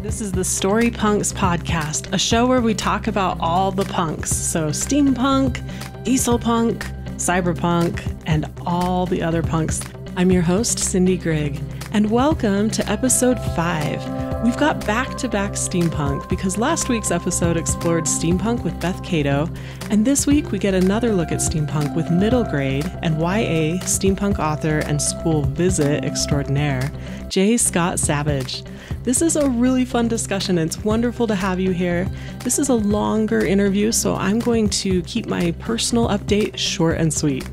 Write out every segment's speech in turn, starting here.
This is the Storypunks podcast, a show where we talk about all the punks. So steampunk, dieselpunk, cyberpunk, and all the other punks. I'm your host, Cindy Grigg, and welcome to episode 5. We've got back-to-back steampunk because last week's episode explored steampunk with Beth Cato, and this week we get another look at steampunk with middle grade and YA steampunk author and school visit extraordinaire, J. Scott Savage. This is a really fun discussion, and it's wonderful to have you here. This is a longer interview, so I'm going to keep my personal update short and sweet.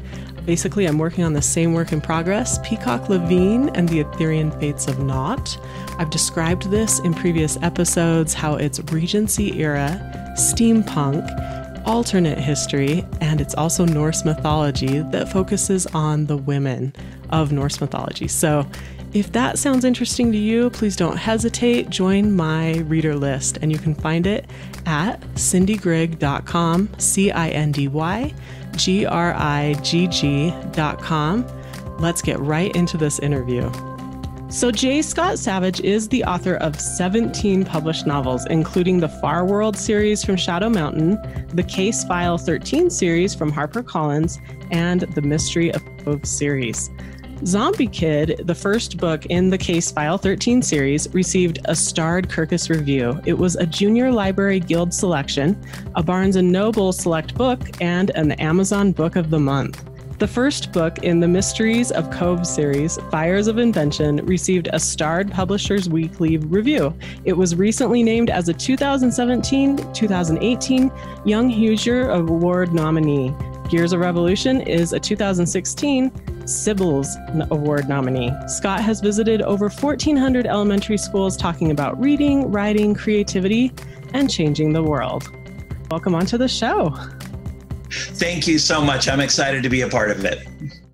Basically, I'm working on the same work in progress, Peacock Levine and the Ethereal Fates of Naught. I've described this in previous episodes, how it's Regency era, steampunk, alternate history, and it's also Norse mythology that focuses on the women of Norse mythology. So if that sounds interesting to you, please don't hesitate. Join my reader list, and you can find it at cindygrigg.com, CINDYGRIGG.com. Let's get right into this interview. So J. Scott Savage is the author of 17 published novels, including the Far World series from Shadow Mountain, the Case File 13 series from HarperCollins, and the Mysteries of Cove series. Zombie Kid, the first book in the Case File 13 series, received a starred Kirkus review. It was a Junior Library Guild selection, a Barnes & Noble select book, and an Amazon Book of the Month. The first book in the Mysteries of Cove series, Fires of Invention, received a starred Publishers Weekly review. It was recently named as a 2017-2018 Young Hoosier Award nominee. Gears of Revolution is a 2016 Sybil's Award nominee. Scott has visited over 1,400 elementary schools talking about reading, writing, creativity, and changing the world. Welcome onto the show. Thank you so much. I'm excited to be a part of it.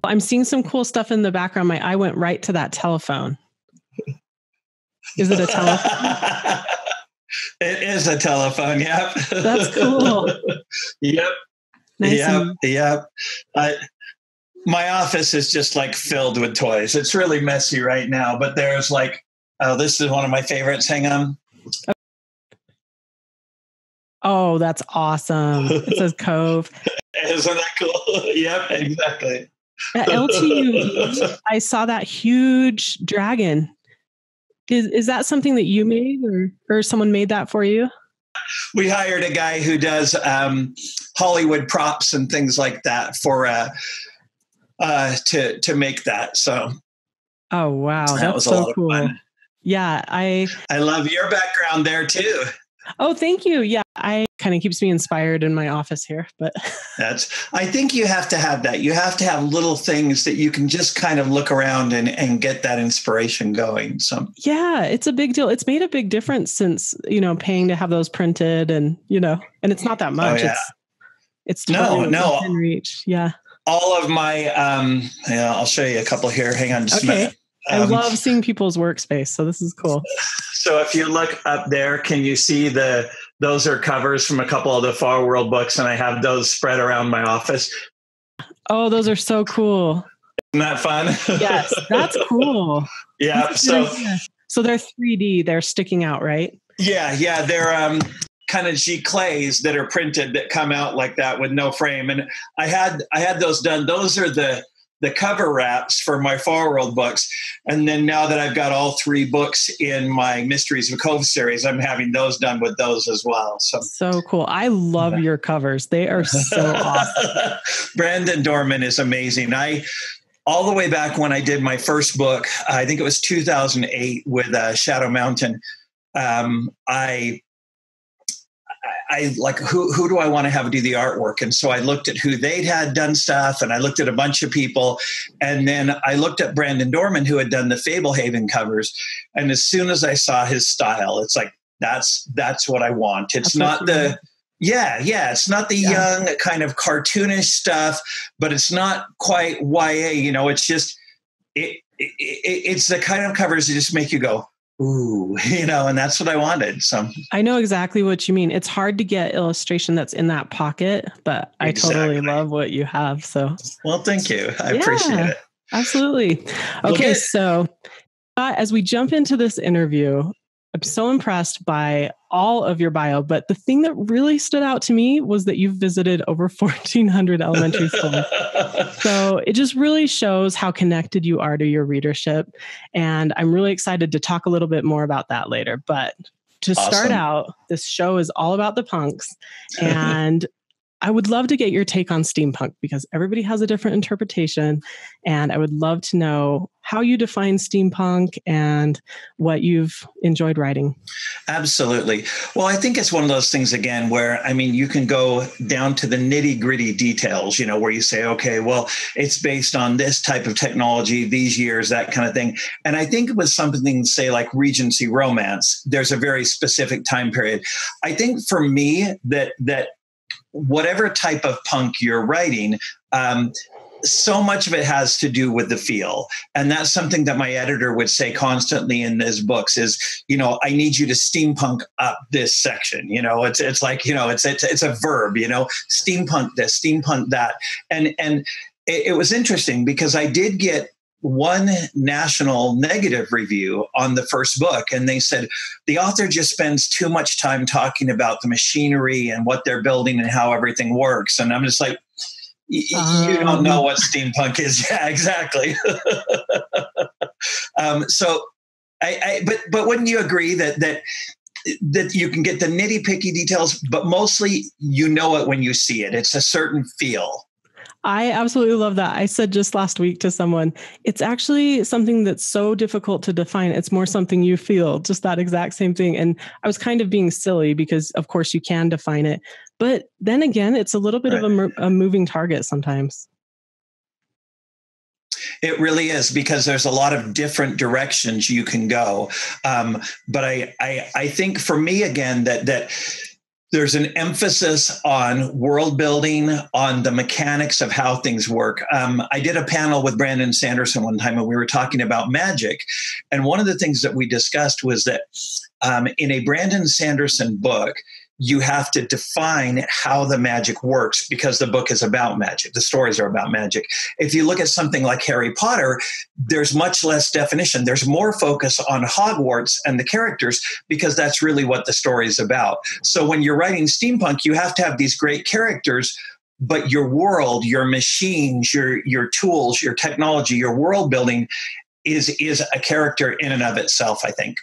I'm seeing some cool stuff in the background. My eye went right to that telephone. Is it a telephone? It is a telephone. Yep. That's cool. Yep. Nice. Yep. My office is just like filled with toys. It's really messy right now, but there's like, oh, this is one of my favorites. Hang on. Oh, that's awesome. It says Cove. Isn't that cool? Yep, exactly. At LTU, I saw that huge dragon. Is that something that you made or someone made that for you? We hired a guy who does Hollywood props and things like that for to make that. So, oh wow, that was so a lot cool. of fun. Yeah, I love your background there too. Oh, thank you. Yeah, I kind of keeps me inspired in my office here, but I think you have to have that. You have to have little things that you can just kind of look around and get that inspiration going. So yeah, it's a big deal. It's made a big difference since, paying to have those printed and and it's not that much. Oh, yeah. It's totally no. within reach. Yeah. All of my, I'll show you a couple here. Hang on just a minute. I love seeing people's workspace. So this is cool. So if you look up there, can you see those are covers from a couple of the Far World books, and I have those spread around my office. Oh, those are so cool. Isn't that fun? Yes, that's cool. Yeah. So they're 3D. They're sticking out, right? Yeah. They're kind of giclées that are printed that come out like that with no frame. And I had those done. Those are the cover wraps for my Far World books. And then now that I've got all 3 books in my Mysteries of Cove series, I'm having those done with those as well. So cool. I love your covers. They are so awesome. Brandon Dorman is amazing. All the way back when I did my first book, I think it was 2008 with Shadow Mountain. I like, who do I want to have do the artwork? And so I looked at who they'd had done stuff, and I looked at a bunch of people. And then I looked at Brandon Dorman, who had done the Fablehaven covers. And as soon as I saw his style, it's like, that's what I want. It's not the, it's not the young kind of cartoonish stuff, but it's not quite YA, it's just, it's the kind of covers that just make you go, ooh, and that's what I wanted. So I know exactly what you mean. It's hard to get illustration that's in that pocket, but I totally love what you have. So, well, thank you. I appreciate it. Absolutely. Okay. So as we jump into this interview, I'm so impressed by all of your bio, but the thing that really stood out to me was that you've visited over 1,400 elementary schools. So it just really shows how connected you are to your readership. And I'm really excited to talk a little bit more about that later. But to start out, this show is all about the punks. And I would love to get your take on steampunk because everybody has a different interpretation. And I would love to know how you define steampunk and what you've enjoyed writing. Absolutely. Well, I think it's one of those things, again, where, I mean, you can go down to the nitty gritty details, you know, where you say, okay, well, it's based on this type of technology, these years, that kind of thing. And I think with something, say, like Regency romance, there's a very specific time period. I think for me that whatever type of punk you're writing, so much of it has to do with the feel. And that's something that my editor would say constantly in his books is, you know, I need you to steampunk up this section. You know, it's like, you know, it's a verb, you know, steampunk this, steampunk that. And it was interesting because I did get one national negative review on the first book. And they said, the author just spends too much time talking about the machinery and what they're building and how everything works. And I'm just like, you don't know what steampunk is. Yeah, exactly. But wouldn't you agree that you can get the nitty picky details, but mostly you know it when you see it. It's a certain feel. I absolutely love that. I said just last week to someone, it's actually something that's so difficult to define. It's more something you feel, just that exact same thing. And I was kind of being silly because, of course, you can define it. But then again, it's a little bit of a moving target sometimes. It really is, because there's a lot of different directions you can go. But I think for me, again, that there's an emphasis on world building, on the mechanics of how things work. I did a panel with Brandon Sanderson one time, and we were talking about magic. And one of the things that we discussed was that in a Brandon Sanderson book, you have to define how the magic works because the book is about magic. The stories are about magic. If you look at something like Harry Potter, there's much less definition. There's more focus on Hogwarts and the characters because that's really what the story is about. So when you're writing steampunk, you have to have these great characters, but your world, your machines, your tools, your technology, your world building is a character in and of itself, I think.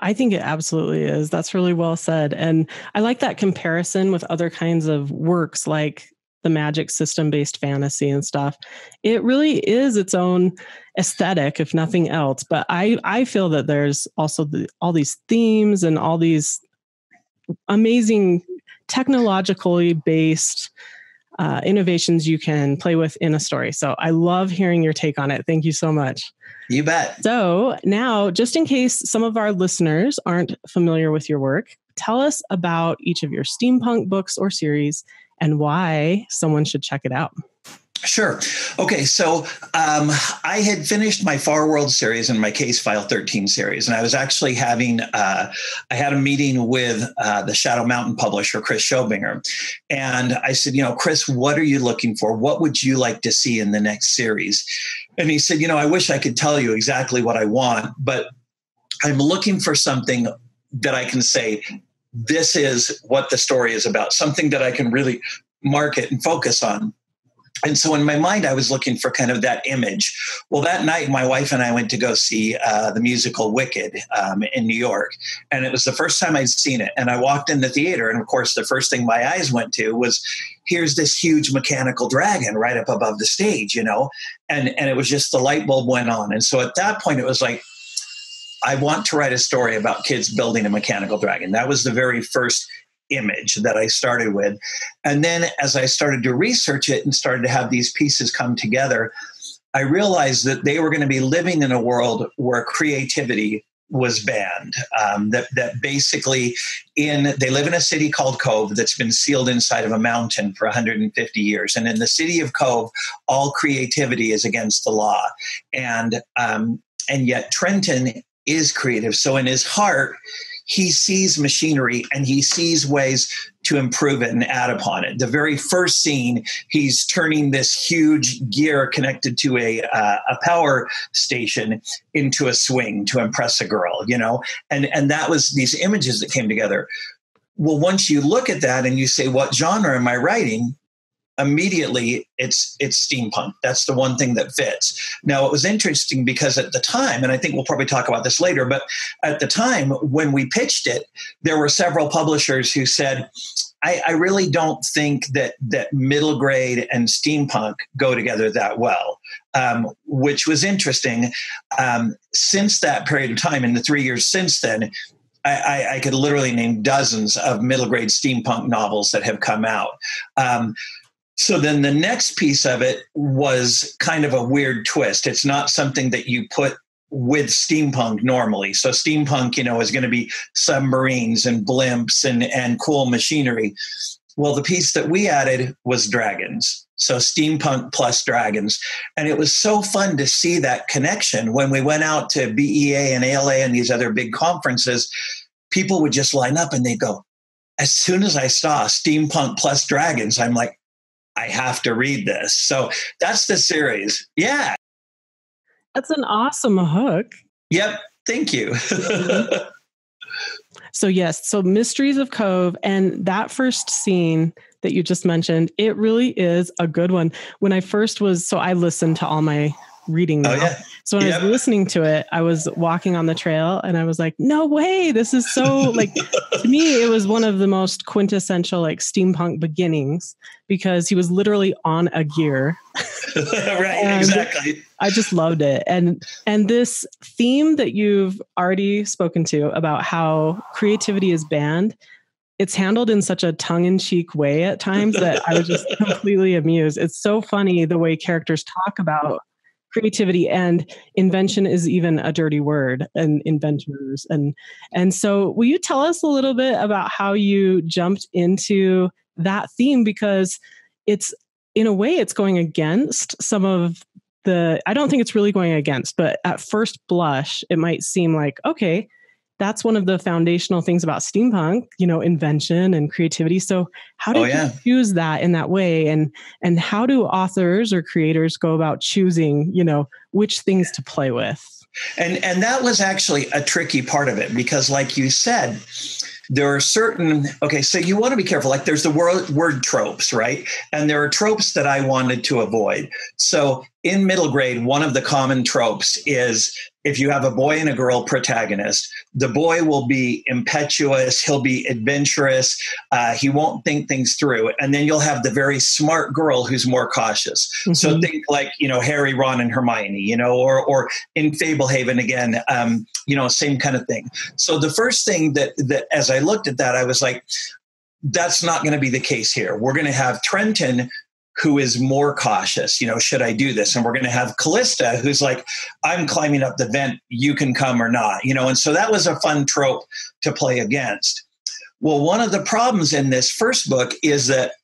I think it absolutely is. That's really well said. And I like that comparison with other kinds of works like the magic system-based fantasy and stuff. It really is its own aesthetic, if nothing else. But I feel that there's also all these themes and all these amazing technologically based innovations you can play with in a story. So I love hearing your take on it. Thank you so much. You bet. So now, just in case some of our listeners aren't familiar with your work, tell us about each of your steampunk books or series and why someone should check it out. Sure. Okay. So I had finished my Far World series and my Case File 13 series, and I was actually I had a meeting with the Shadow Mountain publisher, Chris Schobinger. And I said, Chris, what are you looking for? What would you like to see in the next series? And he said, I wish I could tell you exactly what I want, but I'm looking for something that I can say, this is what the story is about, something that I can really market and focus on. And so in my mind, I was looking for kind of that image. Well, that night, my wife and I went to go see the musical Wicked in New York. And it was the first time I'd seen it. And I walked in the theater. And of course, the first thing my eyes went to was, here's this huge mechanical dragon right up above the stage, and it was just the light bulb went on. And so at that point, it was like, I want to write a story about kids building a mechanical dragon. That was the very first image that I started with. And then as I started to research it and started to have these pieces come together, I realized that they were going to be living in a world where creativity was banned. That basically they live in a city called Cove that's been sealed inside of a mountain for 150 years. And in the city of Cove, all creativity is against the law. And yet Trenton is creative. So in his heart, he sees machinery and he sees ways to improve it and add upon it. The very first scene, he's turning this huge gear connected to a power station into a swing to impress a girl, and that was these images that came together. Well, once you look at that and you say, what genre am I writing? Immediately it's steampunk. That's the one thing that fits. Now, it was interesting because at the time, and I think we'll probably talk about this later, but at the time when we pitched it, there were several publishers who said, I really don't think that middle grade and steampunk go together that well, which was interesting. Since that period of time, in the 3 years since then, I could literally name dozens of middle grade steampunk novels that have come out. So then the next piece of it was kind of a weird twist. It's not something that you put with steampunk normally. So steampunk, is going to be submarines and blimps and cool machinery. Well, the piece that we added was dragons. So steampunk plus dragons. And it was so fun to see that connection. When we went out to BEA and ALA and these other big conferences, people would just line up and they'd go, as soon as I saw steampunk plus dragons, I'm like, I have to read this. So that's the series. Yeah. That's an awesome hook. Yep. Thank you. So yes, so Mysteries of Cove, and that first scene that you just mentioned, it really is a good one. When I first I listened to all my reading now. Oh, yeah. So when I was listening to it, I was walking on the trail and I was like, no way, this is so to me, it was one of the most quintessential steampunk beginnings because he was literally on a gear. Right, exactly. I just loved it. And this theme that you've already spoken to about how creativity is banned, it's handled in such a tongue-in-cheek way at times that I was just completely amused. It's so funny the way characters talk about creativity, and invention is even a dirty word, and inventors. And so will you tell us a little bit about how you jumped into that theme? Because it's, in a way, it's going against some of I don't think it's really going against, but at first blush, it might seem like, okay, that's one of the foundational things about steampunk, invention and creativity. So how did you choose that in that way? And how do authors or creators go about choosing, which things to play with? And that was actually a tricky part of it because, like you said, there are certain, so you want to be careful. Like there's the word tropes, right? And there are tropes that I wanted to avoid. So in middle grade, one of the common tropes is if you have a boy and a girl protagonist, the boy will be impetuous, he'll be adventurous, he won't think things through. And then you'll have the very smart girl who's more cautious. Mm-hmm. So think like, Harry, Ron, and Hermione, or in Fablehaven again, same kind of thing. So the first thing that as I looked at that, I was like, that's not going to be the case here. We're going to have Trenton, who is more cautious, should I do this? And we're going to have Callista, who's like, I'm climbing up the vent, you can come or not, and so that was a fun trope to play against. Well, one of the problems in this first book is that,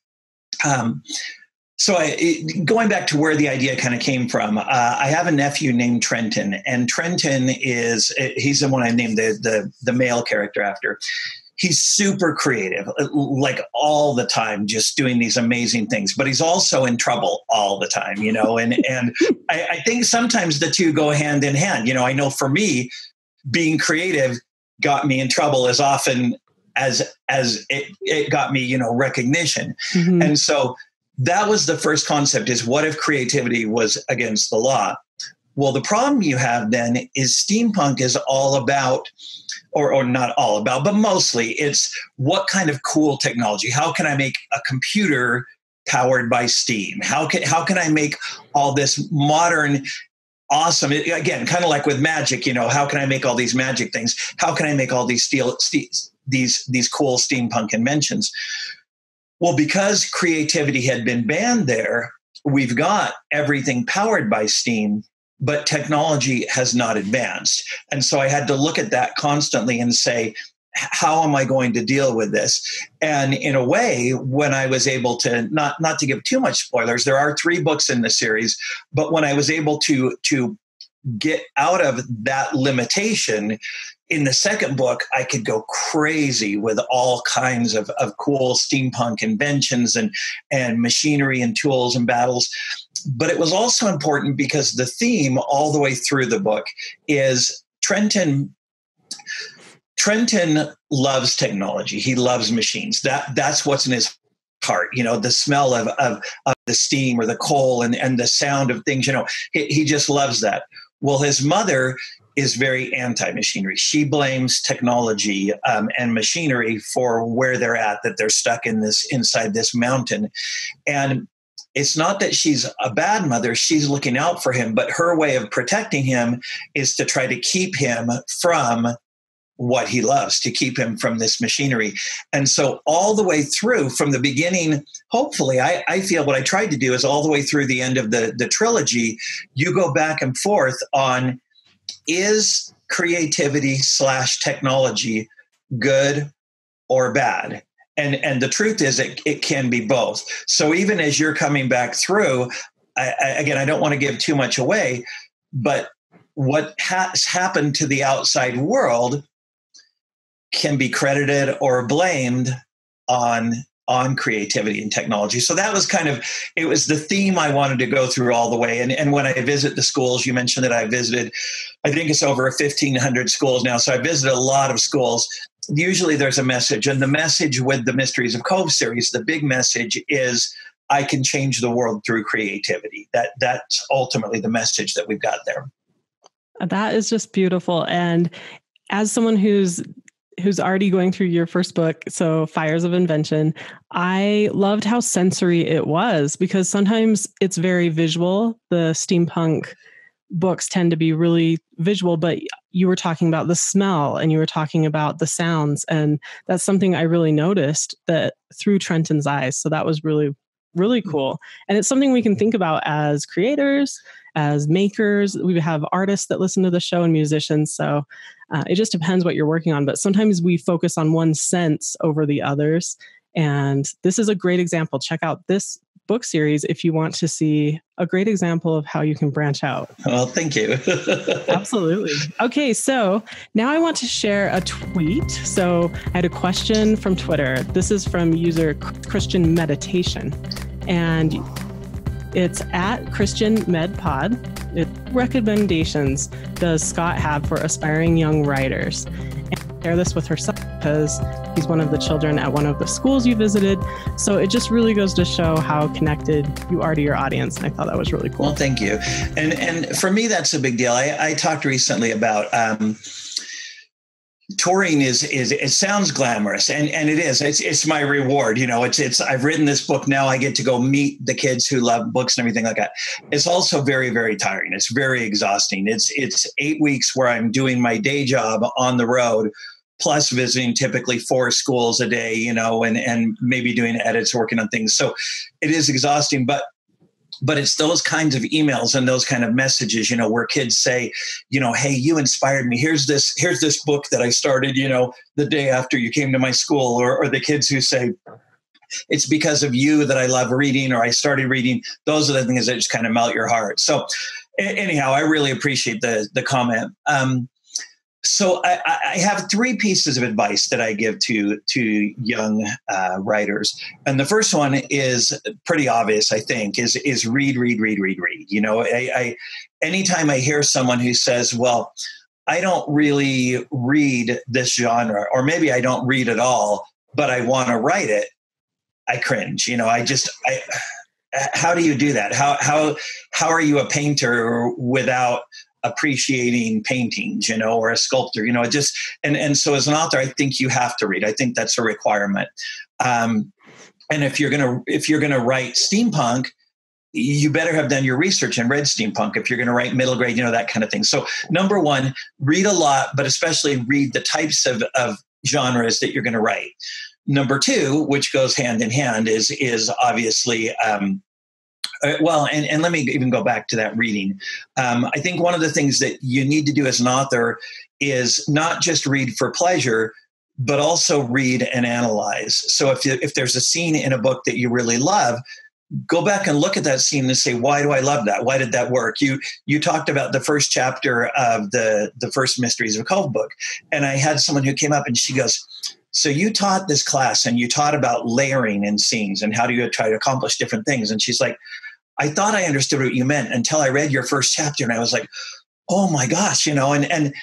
going back to where the idea kind of came from, I have a nephew named Trenton, and Trenton he's the one I named the male character after. He's super creative, like all the time, just doing these amazing things, but he's also in trouble all the time, and I think sometimes the two go hand in hand. I know for me, being creative got me in trouble as often as it got me, recognition. Mm-hmm. And so that was the first concept, is what if creativity was against the law? Well, the problem you have then is steampunk is all about, or not all about, but mostly it's what kind of cool technology. How can I make a computer powered by steam? How can I make all this modern, awesome, again, kind of like with magic, how can I make all these magic things? How can I make all these these cool steampunk inventions? Well, because creativity had been banned there, we've got everything powered by steam, but technology has not advanced. And so I had to look at that constantly and say, how am I going to deal with this? And in a way, when I was able to, not to give too much spoilers, there are 3 books in the series, but when I was able to get out of that limitation, in the second book, I could go crazy with all kinds of cool steampunk inventions and machinery and tools and battles. But it was also important because the theme all the way through the book is Trenton loves technology. He loves machines. That's what's in his heart. The smell of the steam or the coal and the sound of things. He just loves that. Well, his mother is very anti-machinery. She blames technology and machinery for where they're at, that they're stuck inside this mountain. And it's not that she's a bad mother. She's looking out for him, but her way of protecting him is to try to keep him from what he loves, to keep him from this machinery. And so all the way through, from the beginning, hopefully, I feel what I tried to do is all the way through the end of the trilogy, you go back and forth on, is creativity / technology good or bad? And the truth is it can be both. So even as you're coming back through, again, I don't want to give too much away, but what has happened to the outside world can be credited or blamed on creativity and technology. So that was it was the theme I wanted to go through all the way. And when I visit the schools, you mentioned that I visited, I think it's over 1,500 schools now. So I visited a lot of schools. Usually there's a message, and the message with the Mysteries of Cove series, the big message is, I can change the world through creativity. That's ultimately the message that we've got there. That is just beautiful. And as someone who's already going through your first book, so Fires of Invention, I loved how sensory it was, because sometimes it's very visual. The steampunk books tend to be really visual, but you were talking about the smell and you were talking about the sounds. And that's something I really noticed that through Trenton's eyes. So that was really, really cool. And it's something we can think about as creators, as makers. We have artists that listen to the show and musicians. So it just depends what you're working on. But sometimes we focus on one sense over the others. And this is a great example. Check out this book series if you want to see a great example of how you can branch out. Well, thank you. Absolutely. Okay, so now I want to share a tweet. So I had a question from Twitter. This is from user Christian Meditation. And it's at Christian Med Pod. What recommendations does Scott have for aspiring young writers? And share this with her son because he's one of the children at one of the schools you visited. So it just really goes to show how connected you are to your audience. And I thought that was really cool. Well, thank you. And for me, that's a big deal. I talked recently about touring it sounds glamorous, and it is. It's my reward. I've written this book. Now I get to go meet the kids who love books and everything like that. It's also very, very tiring. It's very exhausting. It's 8 weeks where I'm doing my day job on the road, plus visiting typically 4 schools a day, and maybe doing edits, working on things. So it is exhausting, but it's those kinds of emails and those kind of messages, where kids say, hey, you inspired me. Here's this book that I started, the day after you came to my school, or the kids who say, it's because of you that I love reading, or I started reading. Those are the things that just kind of melt your heart. So anyhow, I really appreciate the comment. So I have 3 pieces of advice that I give to young writers. And the first one is pretty obvious, I think, is read. Anytime I hear someone who says, well, I don't really read this genre, or maybe I don't read at all, but I want to write it, I cringe. How do you do that? How are you a painter without appreciating paintings, or a sculptor, and so as an author, I think you have to read. I think that's a requirement. And if you're gonna write steampunk, you better have done your research and read steampunk. If you're going to write middle grade, that kind of thing. So number 1, read a lot, but especially read the types of genres that you're going to write. Number 2, which goes hand in hand, is obviously, and let me even go back to that reading. I think one of the things that you need to do as an author is not just read for pleasure, but also read and analyze. So if there's a scene in a book that you really love, go back and look at that scene and say, why do I love that? Why did that work? You talked about the first chapter of the first Mysteries of Cove book. And I had someone who came up and she goes, so you taught this class and you taught about layering in scenes and how do you try to accomplish different things. And she's like, I thought I understood what you meant until I read your first chapter. And I was like, oh my gosh, and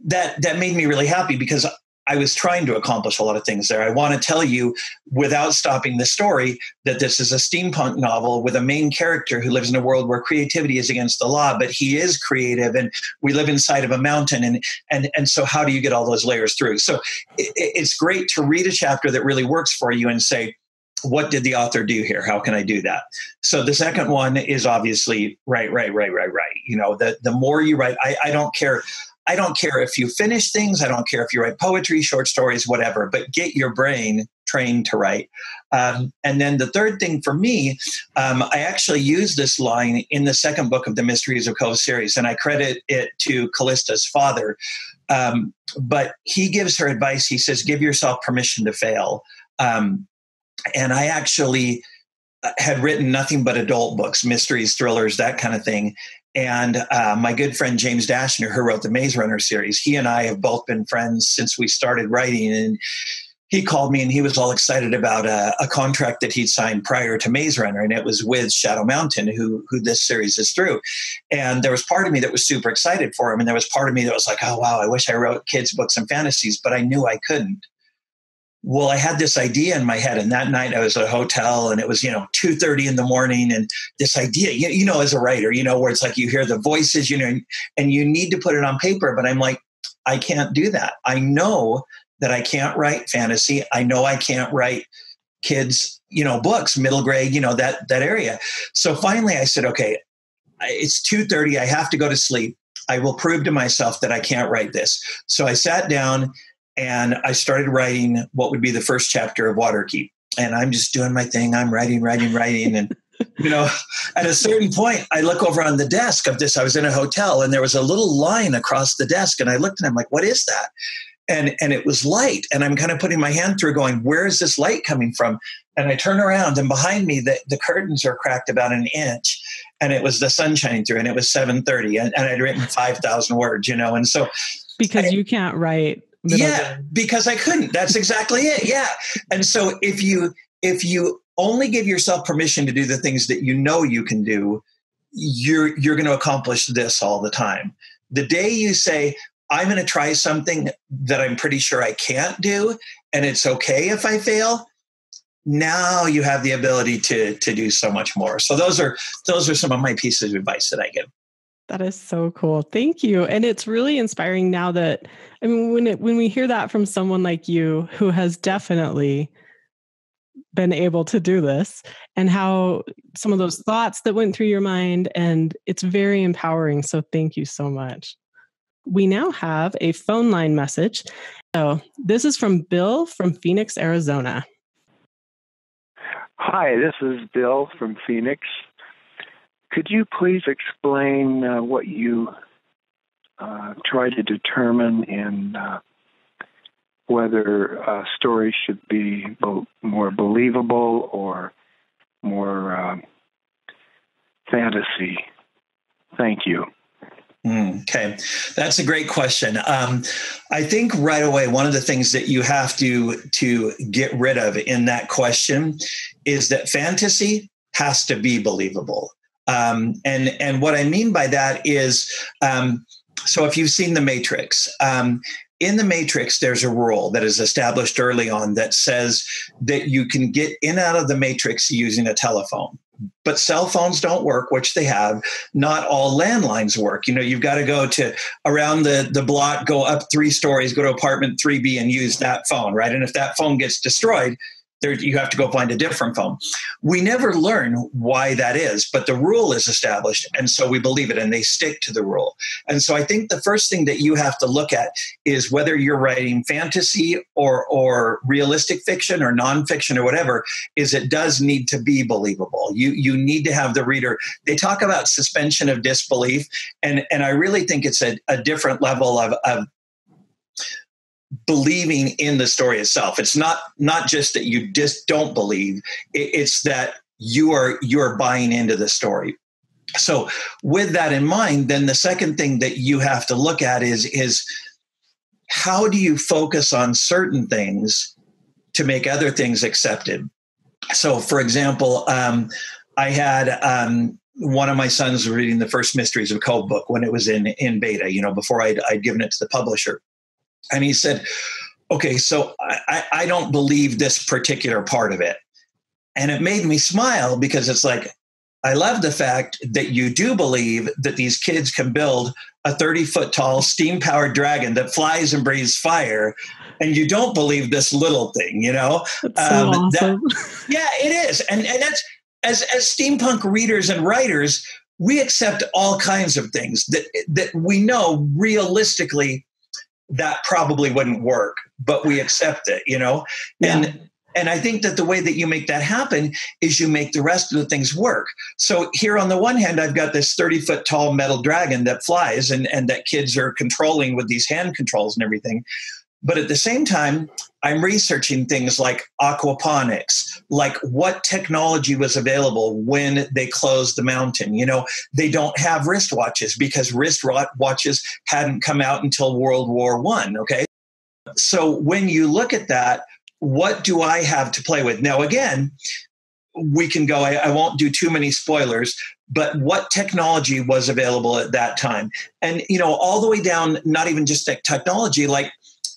that made me really happy because I was trying to accomplish a lot of things there. I want to tell you, without stopping the story, that this is a steampunk novel with a main character who lives in a world where creativity is against the law, but he is creative, and we live inside of a mountain. And so how do you get all those layers through? So it's great to read a chapter that really works for you and say, what did the author do here? How can I do that? So the second one is obviously right. The more you write, I don't care. I don't care if you finish things. I don't care if you write poetry, short stories, whatever, but get your brain trained to write. And then the third thing for me, I actually use this line in the second book of the Mysteries of Cove series, and I credit it to Callista's father. But he gives her advice. He says, give yourself permission to fail. And I actually had written nothing but adult books, mysteries, thrillers, that kind of thing. And my good friend James Dashner, who wrote the Maze Runner series, he and I have both been friends since we started writing. And he called me and he was all excited about a contract that he'd signed prior to Maze Runner. And it was with Shadow Mountain, who this series is through. And there was part of me that was super excited for him. And there was part of me that was like, oh, wow, I wish I wrote kids' books and fantasies, but I knew I couldn't. Well, I had this idea in my head, and that night I was at a hotel, and it was 2:30 in the morning, and this idea, as a writer, where it's like you hear the voices, and you need to put it on paper. But I'm like, I can't do that. I know that I can't write fantasy. I know I can't write kids, books, middle grade, that area. So finally, I said, okay, it's 2:30. I have to go to sleep. I will prove to myself that I can't write this. So I sat down. And I started writing what would be the first chapter of Waterkeep. And I'm just doing my thing. I'm writing. And, at a certain point, I look over on the desk of this. I was in a hotel and there was a little line across the desk. And I looked and I'm like, what is that? And it was light. And I'm kind of putting my hand through going, where is this light coming from? And I turn around and behind me, the curtains are cracked about an inch. And it was the sun shining through and it was 7:30. And I'd written 5,000 words, And so. Because you can't write. Because I couldn't. That's exactly it. Yeah. And so if you only give yourself permission to do the things that you can do, you're going to accomplish this all the time. The day you say, I'm going to try something that I'm pretty sure I can't do, and it's okay if I fail, now you have the ability to do so much more. So those are some of my pieces of advice that I give. That is so cool. Thank you. And it's really inspiring now that, when we hear that from someone like you, who has definitely been able to do this, and how some of those thoughts that went through your mind, and it's very empowering. So thank you so much. We now have a phone line message. So this is from Bill from Phoenix, Arizona. Hi, this is Bill from Phoenix. Could you please explain what you try to determine in whether a story should be more believable or more fantasy? Thank you. Okay, that's a great question. I think right away, one of the things that you have to get rid of in that question is that fantasy has to be believable. And what I mean by that is, so if you've seen The Matrix, in The Matrix, there's a rule that is established early on that says that you can get in and out of the Matrix using a telephone. But cell phones don't work, which they have. Not all landlines work. You've got to go to around the block, go up 3 stories, go to apartment 3B and use that phone, right? And if that phone gets destroyed, you have to go find a different phone. We never learn why that is, but the rule is established, and so we believe it, and they stick to the rule. And so I think the first thing that you have to look at is whether you're writing fantasy or realistic fiction or nonfiction or whatever, is it does need to be believable. You need to have the reader. They talk about suspension of disbelief, and I really think it's a different level of believing in the story itself. It's not just that you just don't believe. It's that you're buying into the story. So with that in mind, then the second thing that you have to look at is how do you focus on certain things to make other things accepted? So, for example, I had one of my sons reading the first Mysteries of Cove book when it was in beta, before I'd given it to the publisher. And he said, okay, so I don't believe this particular part of it. And it made me smile because it's like, I love the fact that you do believe that these kids can build a 30-foot tall steam-powered dragon that flies and breathes fire, and you don't believe this little thing, That's so awesome. Yeah, it is. And that's, as steampunk readers and writers, we accept all kinds of things that we know realistically that probably wouldn't work, but we accept it, Yeah. And I think that the way that you make that happen is you make the rest of the things work. So here on the one hand, I've got this 30-foot tall metal dragon that flies and that kids are controlling with these hand controls and everything. But at the same time, I'm researching things like aquaponics, like what technology was available when they closed the mountain. They don't have wristwatches because wristwatches hadn't come out until World War I, okay? So when you look at that, what do I have to play with? Now, again, we can go, I won't do too many spoilers, but what technology was available at that time? And, all the way down, not even just technology, like,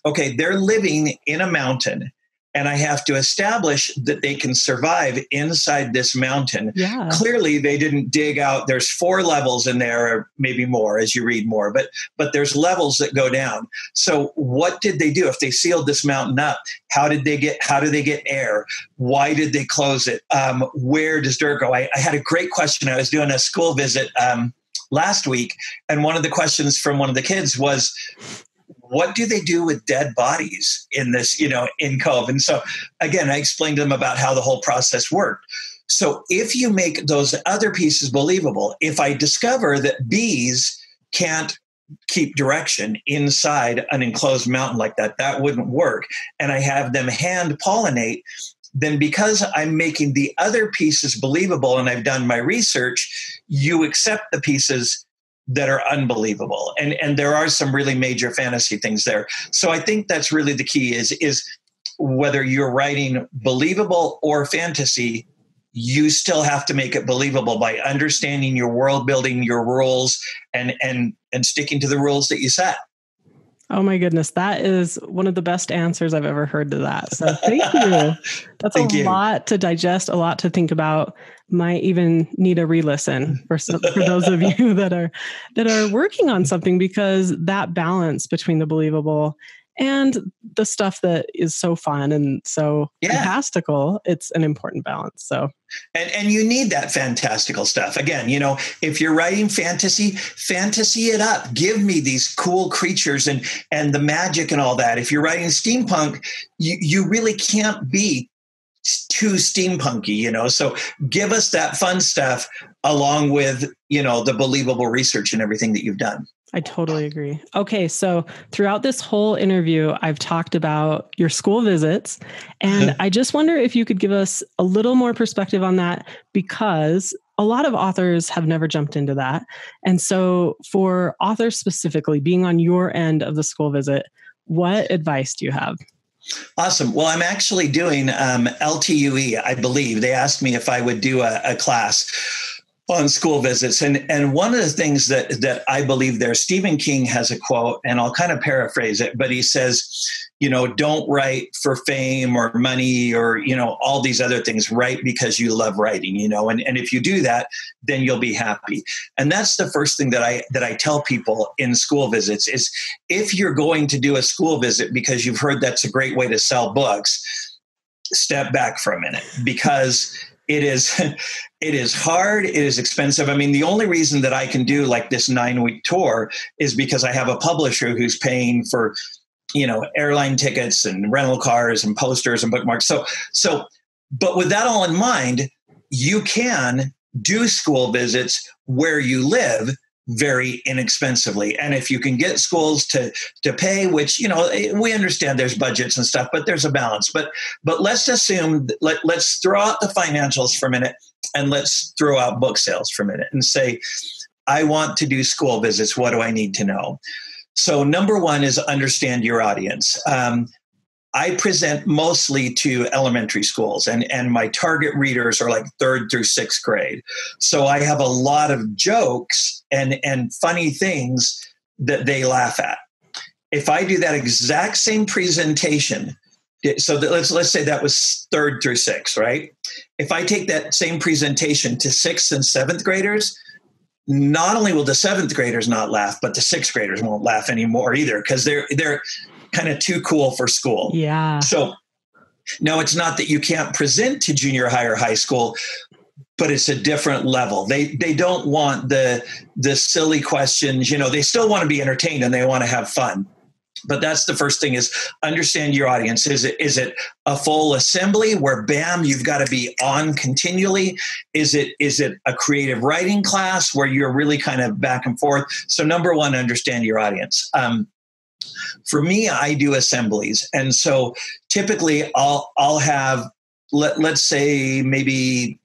okay, they're living in a mountain and I have to establish that they can survive inside this mountain. Yeah. Clearly, they didn't dig out. There's 4 levels in there, or maybe more as you read more, but there's levels that go down. So what did they do? If they sealed this mountain up, how do they get air? Why did they close it? Where does dirt go? I had a great question. I was doing a school visit last week, and one of the questions from one of the kids was, what do they do with dead bodies in this, in Cove? And so, again, I explained to them about how the whole process worked. So if you make those other pieces believable, if I discover that bees can't keep direction inside an enclosed mountain like that, that wouldn't work, and I have them hand pollinate, then because I'm making the other pieces believable and I've done my research, you accept the pieces that are unbelievable. And there are some really major fantasy things there. So I think that's really the key is whether you're writing believable or fantasy, you still have to make it believable by understanding your world building, your rules, and sticking to the rules that you set. Oh my goodness. That is one of the best answers I've ever heard to that. So thank you. That's a lot to digest, a lot to think about. Might even need a re-listen for those of you that are working on something, because that balance between the believable and the stuff that is so fun and so fantastical, it's an important balance. So, and you need that fantastical stuff. Again, if you're writing fantasy it up. Give me these cool creatures and the magic and all that. If you're writing steampunk, you really can't be too steampunky, so give us that fun stuff along with, the believable research and everything that you've done. I totally agree. Okay. So throughout this whole interview, I've talked about your school visits, and I just wonder if you could give us a little more perspective on that, because a lot of authors have never jumped into that. And so for authors specifically, being on your end of the school visit, what advice do you have? Awesome. Well, I'm actually doing LTUE, I believe. They asked me if I would do a class on school visits. And one of the things that I believe there, Stephen King has a quote, and I'll kind of paraphrase it, but he says, don't write for fame or money or, all these other things. Write because you love writing, and if you do that, then you'll be happy. And that's the first thing that I tell people in school visits is, if you're going to do a school visit because you've heard that's a great way to sell books, step back for a minute, because it is hard. It is expensive. I mean, the only reason that I can do like this 9-week tour is because I have a publisher who's paying for, airline tickets and rental cars and posters and bookmarks. So, but with that all in mind, you can do school visits where you live very inexpensively. And if you can get schools to pay, which, we understand there's budgets and stuff, but there's a balance. But let's assume, let's throw out the financials for a minute And let's throw out book sales for a minute and say, I want to do school visits. What do I need to know? So number one is understand your audience. I present mostly to elementary schools, and my target readers are like 3rd through 6th grade. So I have a lot of jokes and funny things that they laugh at. If I do that exact same presentation, so let's say that was 3rd through 6th, right? If I take that same presentation to 6th and 7th graders, not only will the 7th graders not laugh, but the 6th graders won't laugh anymore either, because they're kind of too cool for school. Yeah. So no, it's not that you can't present to junior high or high school, but it's a different level. They don't want the silly questions. They still want to be entertained and they want to have fun. But that's the first thing, is understand your audience. Is it a full assembly where, bam, you've got to be on continually? Is it a creative writing class where you're really kind of back and forth? So number one, understand your audience. For me, I do assemblies. And so typically I'll have, let's say maybe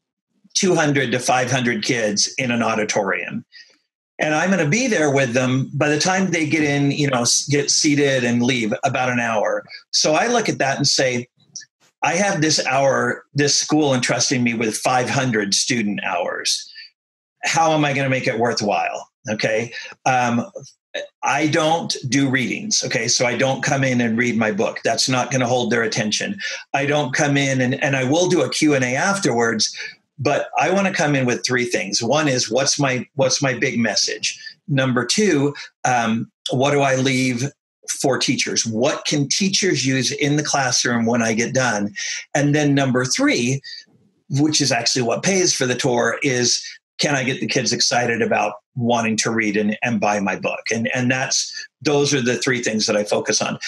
200 to 500 kids in an auditorium. And I'm going to be there with them by the time they get in, get seated and leave, about an hour. So I look at that and say, I have this school entrusting me with 500 student hours. How am I going to make it worthwhile? Okay. I don't do readings. Okay. So I don't come in and read my book. That's not going to hold their attention. I don't come in and I will do a Q&A afterwards, but I want to come in with 3 things. One is, what's my big message? Number 2, what do I leave for teachers? What can teachers use in the classroom when I get done? And then number 3, which is actually what pays for the tour, is, can I get the kids excited about wanting to read and buy my book? And those are the 3 things that I focus on.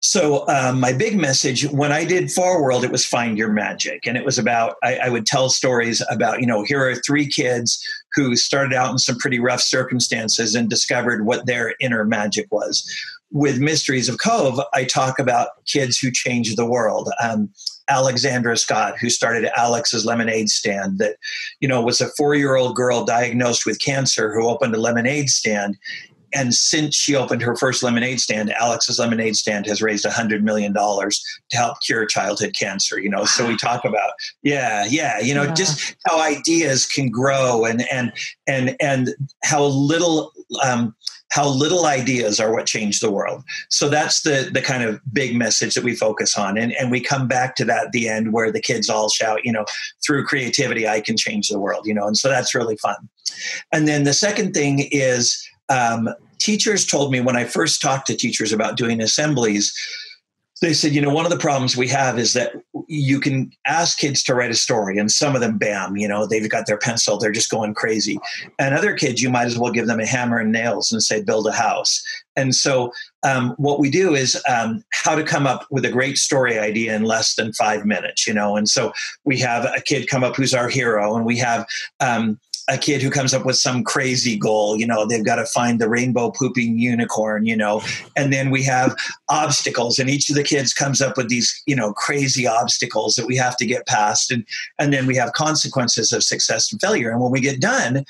So my big message, when I did Forworld, it was find your magic. And it was about, I would tell stories about, here are 3 kids who started out in some pretty rough circumstances and discovered what their inner magic was. With Mysteries of Cove, I talk about kids who changed the world. Alexandra Scott, who started Alex's Lemonade Stand, that, was a 4-year-old girl diagnosed with cancer who opened a lemonade stand. And since she opened her first lemonade stand, Alex's Lemonade Stand has raised $100 million to help cure childhood cancer. So we talk about, just how ideas can grow and how little ideas are what change the world. So that's the kind of big message that we focus on. And we come back to that at the end, where the kids all shout, through creativity, I can change the world, and so that's really fun. And then the second thing is, teachers told me when I first talked to teachers about doing assemblies, they said, one of the problems we have is that you can ask kids to write a story, and some of them, bam, they've got their pencil, they're just going crazy. And other kids, you might as well give them a hammer and nails and say, build a house. And so what we do is how to come up with a great story idea in less than 5 minutes, and so we have a kid come up who's our hero, and we have a kid who comes up with some crazy goal, they've got to find the rainbow pooping unicorn, and then we have obstacles, and each of the kids comes up with these, crazy obstacles that we have to get past. And then we have consequences of success and failure. And when we get done,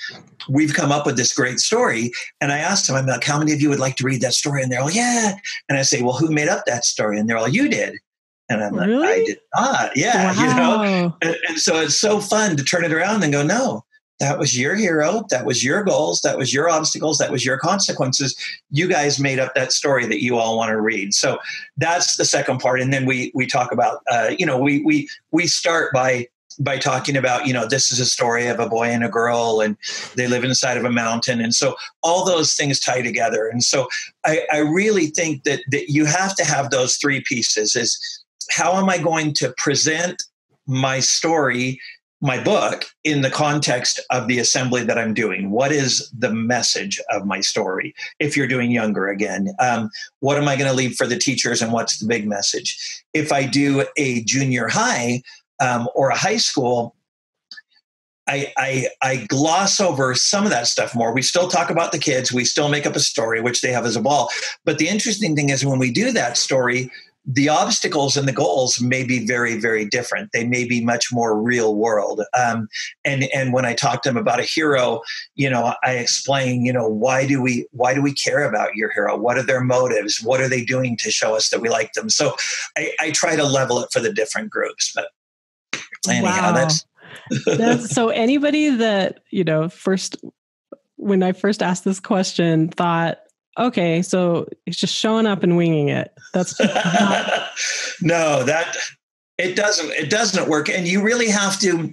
we've come up with this great story. And I asked them, I'm like, how many of you would like to read that story? And they're all, yeah. And I say, well, who made up that story? And they're all, you did. And I'm like, really? I did not. Yeah. Wow. And so it's so fun to turn it around and go, no, that was your hero. That was your goals. That was your obstacles. That was your consequences. You guys made up that story that you all want to read. So that's the second part. And then we talk about, we start by talking about, this is a story of a boy and a girl, and they live inside of a mountain. And so all those things tie together. And so I really think that you have to have those 3 pieces. Is how am I going to present my story, my book, in the context of the assembly that I'm doing? What is the message of my story? If you're doing younger again, what am I going to leave for the teachers, and what's the big message? If I do a junior high or a high school, I gloss over some of that stuff more. We still talk about the kids. We still make up a story, which they have as a ball. But the interesting thing is, when we do that story, the obstacles and the goals may be very, very different. They may be much more real world. And when I talk to them about a hero, I explain, why do we care about your hero? What are their motives? What are they doing to show us that we like them? So I try to level it for the different groups. But anyhow, that's so anybody that, when I first asked this question, thought, okay, so it's just showing up and winging it. That's not... No, it doesn't work. And you really have to,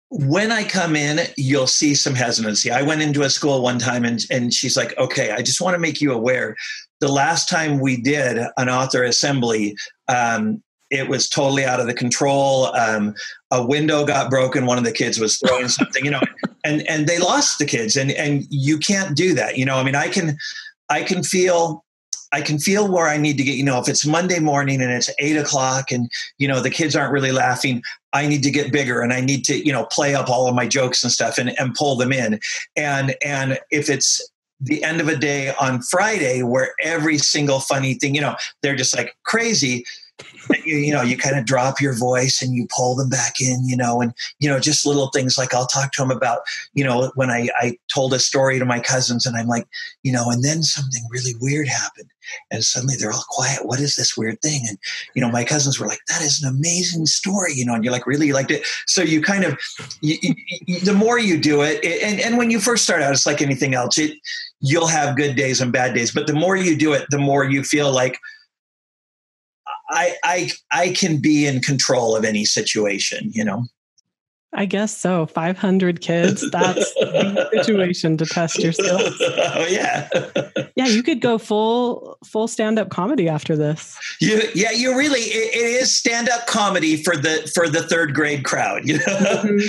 when I come in, you'll see some hesitancy. I went into a school one time and she's like, okay, I just want to make you aware. The last time we did an author assembly, it was totally out of the control. A window got broken. One of the kids was throwing something, and they lost the kids. And you can't do that. I can feel where I need to get, if it's Monday morning and it's 8:00 and, the kids aren't really laughing, I need to get bigger and I need to, play up all of my jokes and stuff and pull them in. And if it's the end of a day on Friday where every single funny thing, they're just like crazy, you kind of drop your voice and you pull them back in, and, just little things like I'll talk to them about, when I told a story to my cousins and I'm like, and then something really weird happened and suddenly they're all quiet. What is this weird thing? And, my cousins were like, that is an amazing story, and you're like, really, you liked it. So you kind of, the more you do it, and when you first start out, it's like anything else, you'll have good days and bad days, but the more you do it, the more you feel like, I can be in control of any situation, I guess so. 500 kids, that's the situation to test your skills. Oh, yeah. Yeah, you could go full stand-up comedy after this. You really, it is stand-up comedy for the third grade crowd, Mm-hmm.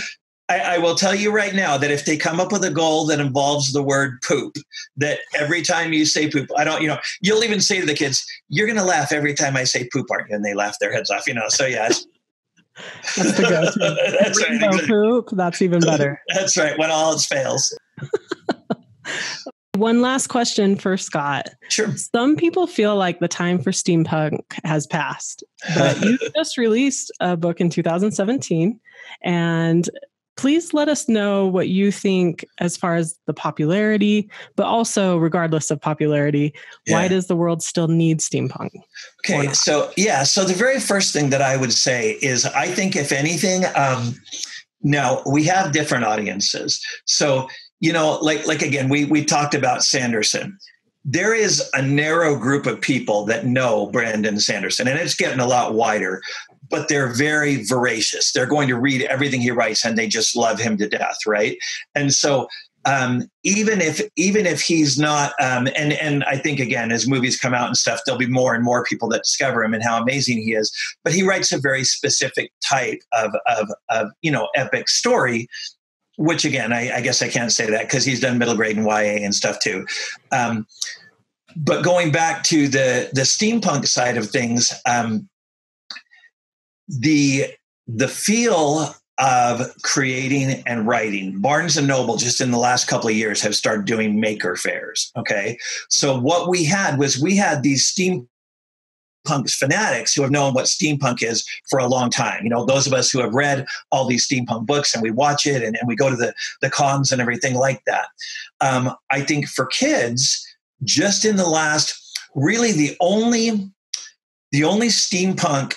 I will tell you right now that if they come up with a goal that involves the word poop, that every time you say poop, you'll even say to the kids, you're going to laugh every time I say poop, aren't you? And they laugh their heads off, So yeah. That's the go-to. That's right. Exactly. Poop, that's even better. That's right. When all else fails. One last question for Scott. Sure. Some people feel like the time for steampunk has passed, but you just released a book in 2017, and please let us know what you think as far as the popularity, but also regardless of popularity, why does the world still need steampunk? Okay, so the very first thing that I would say is I think if anything, now we have different audiences. So, like again, we talked about Sanderson. There is a narrow group of people that know Brandon Sanderson, and it's getting a lot wider, but they're very voracious. They're going to read everything he writes and they just love him to death. Right. And so, even if he's not, and I think again, as movies come out and stuff, there'll be more and more people that discover him and how amazing he is, but he writes a very specific type of epic story, which again, I guess I can't say that because he's done middle grade and YA and stuff too. But going back to the steampunk side of things, the feel of creating and writing, Barnes and Noble just in the last couple of years have started doing maker fairs. Okay. So what we had these steampunk fanatics who have known what steampunk is for a long time. Those of us who have read all these steampunk books and we watch it and we go to the cons and everything like that. I think for kids, just in the last, really the only steampunk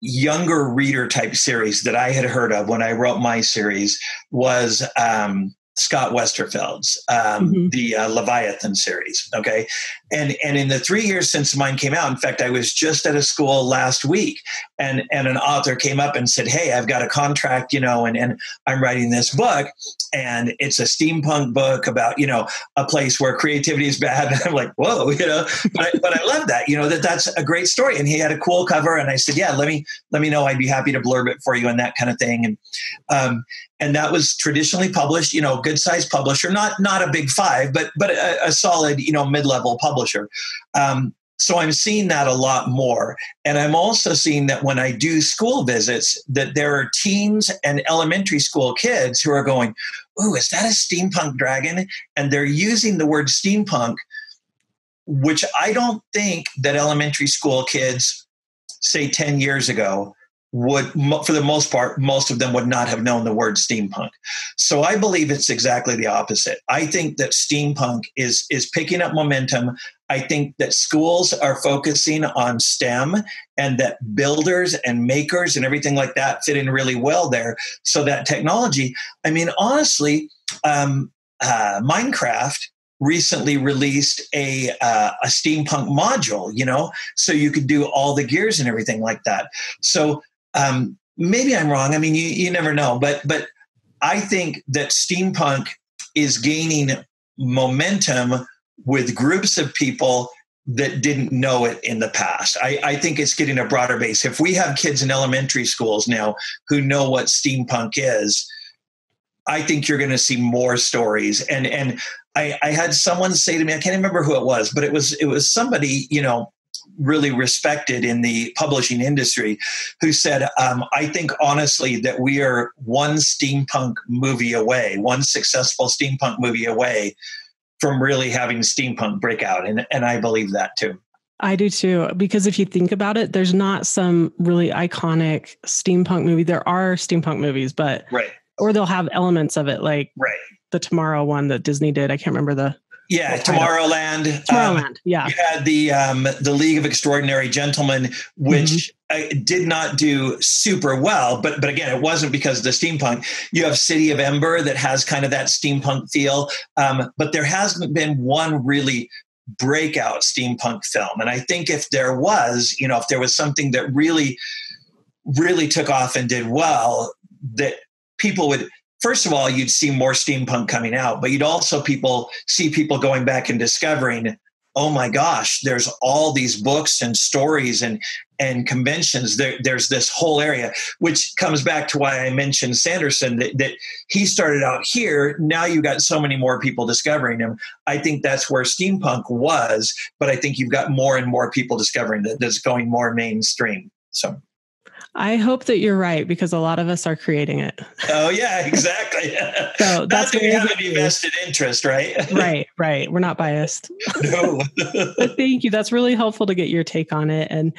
younger reader type series that I had heard of when I wrote my series was Scott Westerfeld's, the Leviathan series. Okay. And in the 3 years since mine came out, in fact, I was just at a school last week and an author came up and said, hey, I've got a contract, and I'm writing this book and it's a steampunk book about, a place where creativity is bad. And I'm like, whoa, but I love that, that's a great story. And he had a cool cover. And I said, yeah, let me know. I'd be happy to blurb it for you and that kind of thing. And that was traditionally published, good sized publisher, not a big five, but a solid, mid-level publisher. So I'm seeing that a lot more. And I'm also seeing that when I do school visits, that there are teens and elementary school kids who are going, ooh, is that a steampunk dragon? And they're using the word steampunk, which I don't think that elementary school kids say 10 years ago, would, for the most part, most of them would not have known the word steampunk. So I believe it's exactly the opposite. I think that steampunk is picking up momentum. I think that schools are focusing on STEM, and that builders and makers and everything like that fit in really well there. So that technology, I mean, honestly, Minecraft recently released a steampunk module, you know, so you could do all the gears and everything like that. So maybe I'm wrong. I mean, you never know, but I think that steampunk is gaining momentum with groups of people that didn't know it in the past. I think it's getting a broader base. If we have kids in elementary schools now who know what steampunk is, I think you're going to see more stories. And I had someone say to me, I can't remember who it was, but it was somebody, you know, really respected in the publishing industry, who said, I think honestly that we are one steampunk movie away, one successful steampunk movie away from really having steampunk break out. And I believe that too. I do too, because if you think about it, there's not some really iconic steampunk movie. There are steampunk movies, but right. Or they'll have elements of it, like right. the Tomorrow one that Disney did. I can't remember the Tomorrowland. Tomorrowland. Yeah. You had the League of Extraordinary Gentlemen, which did not do super well, but again, it wasn't because of the steampunk. You have City of Ember that has kind of that steampunk feel, but there hasn't been one really breakout steampunk film. And I think if there was, you know, if there was something that really, really took off and did well, that people would, first of all, you'd see more steampunk coming out, but you'd also see people going back and discovering, oh my gosh, there's all these books and stories and conventions. There's this whole area, which comes back to why I mentioned Sanderson, that he started out here. Now you got so many more people discovering him. I think that's where steampunk was, but I think you've got more and more people discovering that's going more mainstream. So I hope that you're right, because a lot of us are creating it. Oh yeah, exactly. So that's we have a vested interest, right? Right. We're not biased. No. But thank you. That's really helpful to get your take on it. And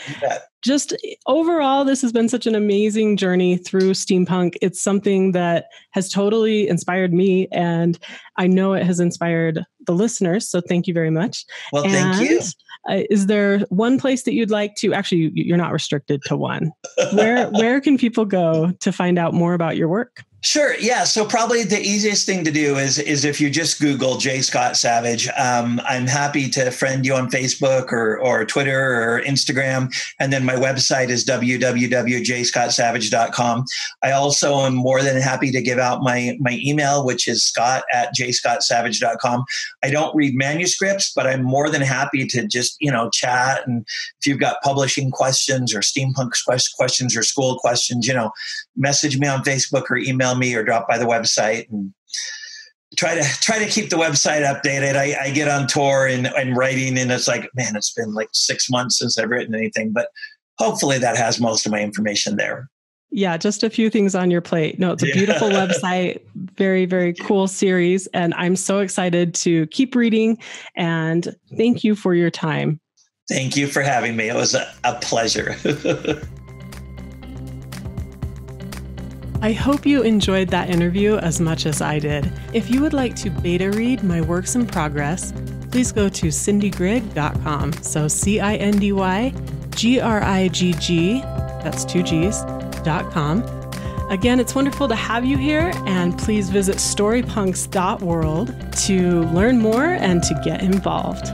just overall, this has been such an amazing journey through steampunk. It's something that has totally inspired me, and I know it has inspired the listeners. So thank you very much. Well, thank you. Is there one place that you'd like to, actually, you're not restricted to one. Where can people go to find out more about your work? Sure. Yeah. So probably the easiest thing to do is if you just Google J. Scott Savage. I'm happy to friend you on Facebook or Twitter or Instagram. And then my website is www.jscottsavage.com. I also am more than happy to give out my email, which is scott@jscottsavage.com. I don't read manuscripts, but I'm more than happy to just, you know, chat. And if you've got publishing questions or steampunk questions or school questions, you know, message me on Facebook or email me or drop by the website, and try to keep the website updated. I get on tour and writing, and it's like, man, it's been like 6 months since I've written anything, but hopefully that has most of my information there. Yeah, just a few things on your plate. No, it's a beautiful website. Very, very cool series. And I'm so excited to keep reading. And thank you for your time. Thank you for having me. It was a pleasure. I hope you enjoyed that interview as much as I did. If you would like to beta read my works in progress, please go to cindygrigg.com. So CINDYGRIGG, that's 2 G's.com. Again, it's wonderful to have you here, and please visit storypunks.world to learn more and to get involved.